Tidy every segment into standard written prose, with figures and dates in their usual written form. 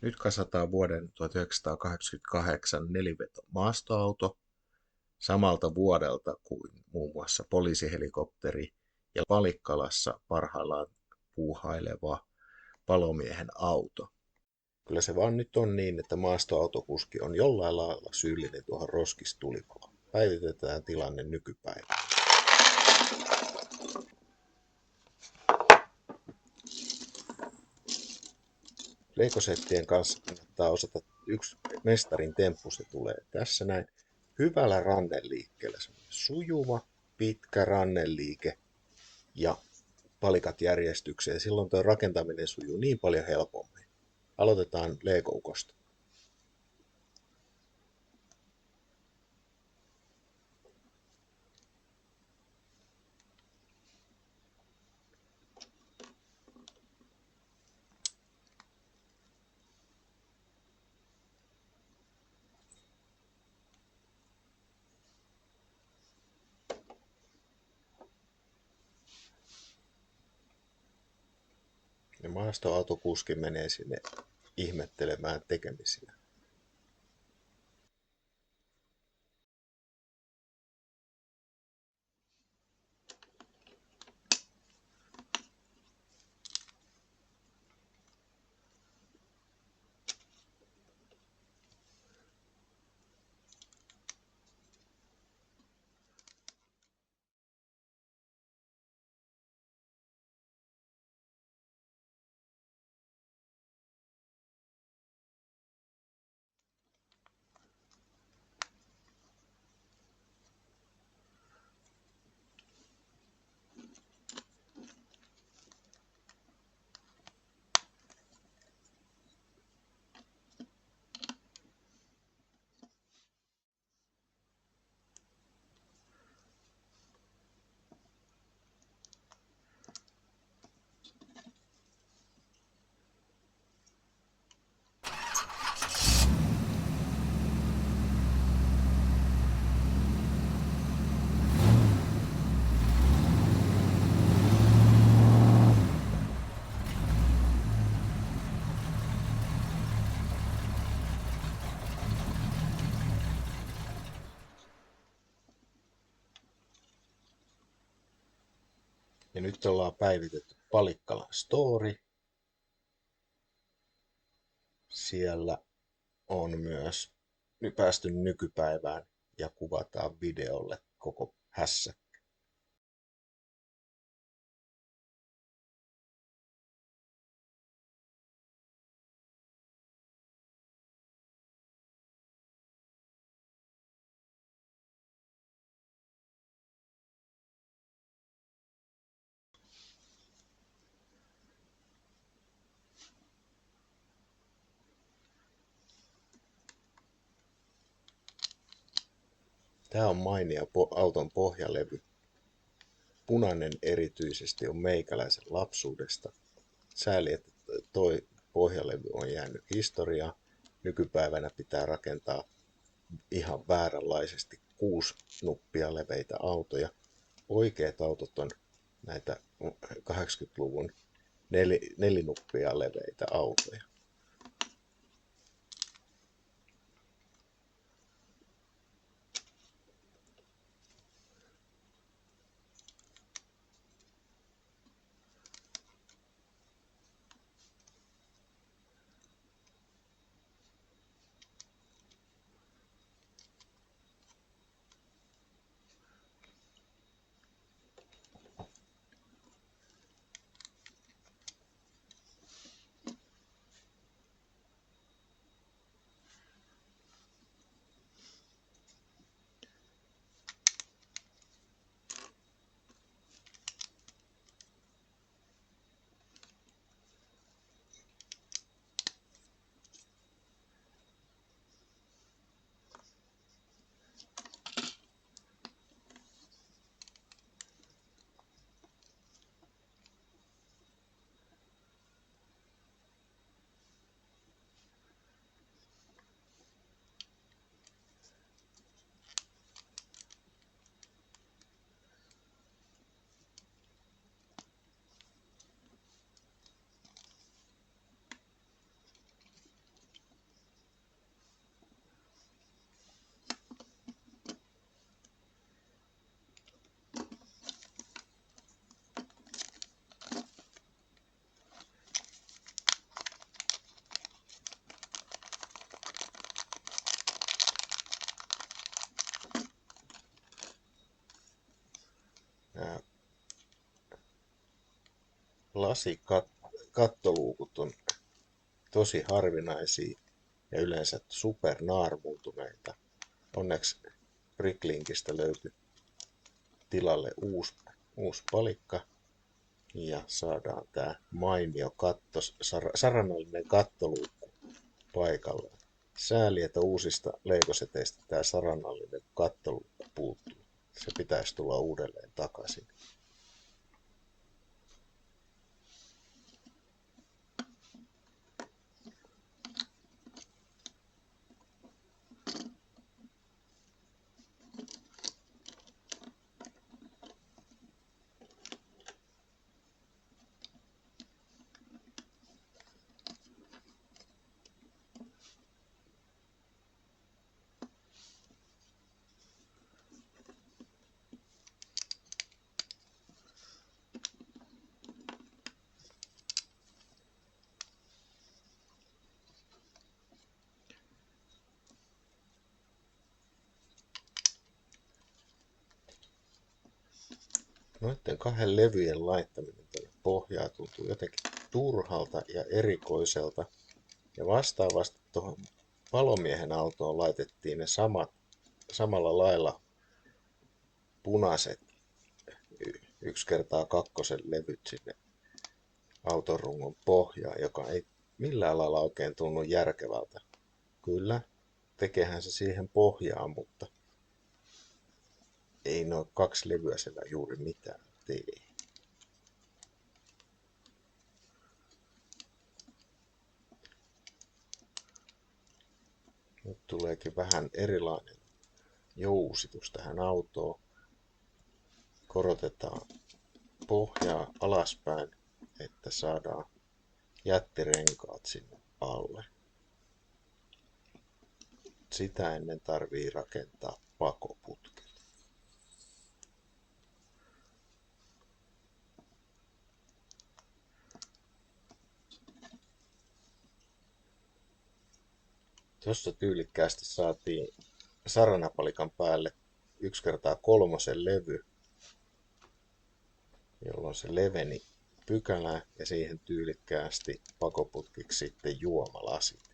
Nyt kasataan vuoden 1988 neliveto maastoauto samalta vuodelta kuin muun muassa poliisihelikopteri ja Palikkalassa parhaillaan puuhaileva palomiehen auto. Kyllä se vaan nyt on niin, että maastoautokuski on jollain lailla syyllinen tuohon roskistulikoon. Päivitetään tilanne nykypäivään. Leikosettien kanssa kannattaa osata yksi mestarin temppu, se tulee tässä näin. Hyvällä ranneliikkeellä, sujuva, pitkä ranneliike ja palikat järjestykseen. Silloin tuo rakentaminen sujuu niin paljon helpommin. Aloitetaan leikoukosta. Ja maastoautokuski menee sinne ihmettelemään tekemisiä. Ja nyt ollaan päivitetty Palikkalan story. Siellä on myös päästy nykypäivään ja kuvataan videolle koko hässä. Tämä on mainio auton pohjalevy. Punainen erityisesti on meikäläisen lapsuudesta. Sääli, että toi pohjalevy on jäänyt historiaan. Nykypäivänä pitää rakentaa ihan vääränlaisesti 6 nuppia leveitä autoja. Oikeat autot on näitä 80-luvun 4 nuppia leveitä autoja. Lasikattoluukut on tosi harvinaisia ja yleensä supernaarmuuntuneita. Onneksi Bricklinkistä löytyi tilalle uusi palikka ja saadaan tää mainio saranallinen kattoluukku paikalle. Sääli, että uusista leikoseteistä tää saranallinen kattoluukku puuttuu. Se pitäisi tulla uudelleen takaisin. Noiden kahden levyjen laittaminen tänne pohjaan tuntuu jotenkin turhalta ja erikoiselta. Ja vastaavasti tuohon palomiehen autoon laitettiin ne samalla lailla punaiset 1x2 levyt sinne autorungon pohjaan, joka ei millään lailla oikein tunnu järkevältä. Kyllä, tekehän se siihen pohjaan, mutta ei noin 2 levyä siellä juuri mitään tee. Nyt tuleekin vähän erilainen jousitus tähän autoon. Korotetaan pohjaa alaspäin, että saadaan jättirenkaat sinne alle. Sitä ennen tarvii rakentaa pakoputki. Tuossa tyylikkäästi saatiin saranapalikan päälle 1x3 levy, jolloin se leveni pykälään ja siihen tyylikkäästi pakoputkiksi sitten juomalasit.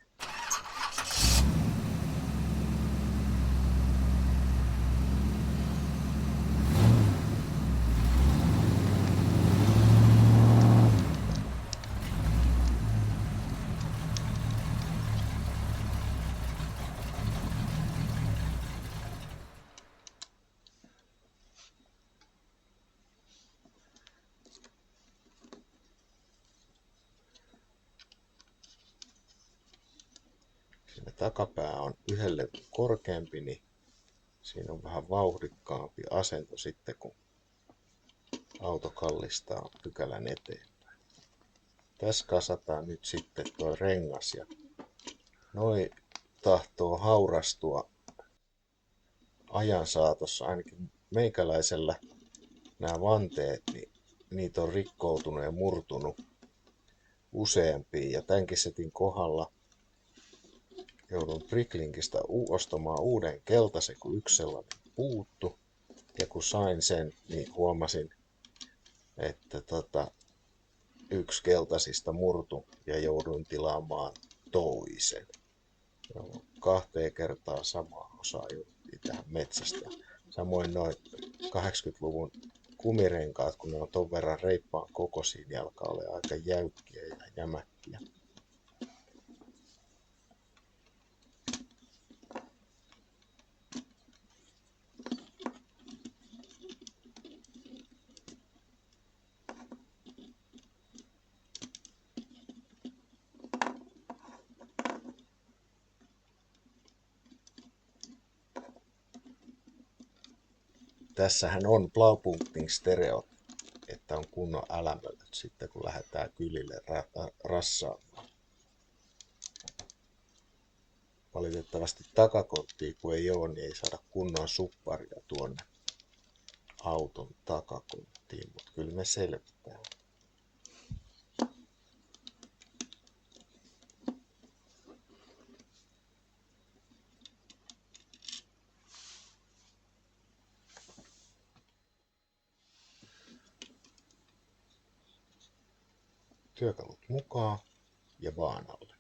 Siinä takapää on 1 levyn korkeampi, niin siinä on vähän vauhdikkaampi asento sitten, kun auto kallistaa pykälän eteenpäin. Tässä kasataan nyt sitten tuo rengas ja noi tahtoo haurastua ajan saatossa. Ainakin meikäläisellä nämä vanteet, niin niitä on rikkoutunut ja murtunut useampia. Ja tämänkin setin kohdalla joudun Bricklinkistä ostamaan uuden keltaisen, kun yksi sellainen puuttu. Ja kun sain sen, niin huomasin, että yksi keltaisista murtu ja jouduin tilaamaan toisen. 2 kertaa samaa osaa jouduttiin tähän metsästä. Samoin noin 80-luvun kumirenkaat, kun ne on ton verran reippaan kokoisia, niin alkaa olla aika jäykkiä ja jämäkkiä. Tässähän on Blaupunktin stereot, että on kunnon älämölöt sitten, kun lähdetään kylille rassaamaan. Valitettavasti takakonttia kun ei ole, niin ei saada kunnon supparia tuonne auton takakonttiin, mutta kyllä me selvitään. Työkalut mukaan ja baanalle.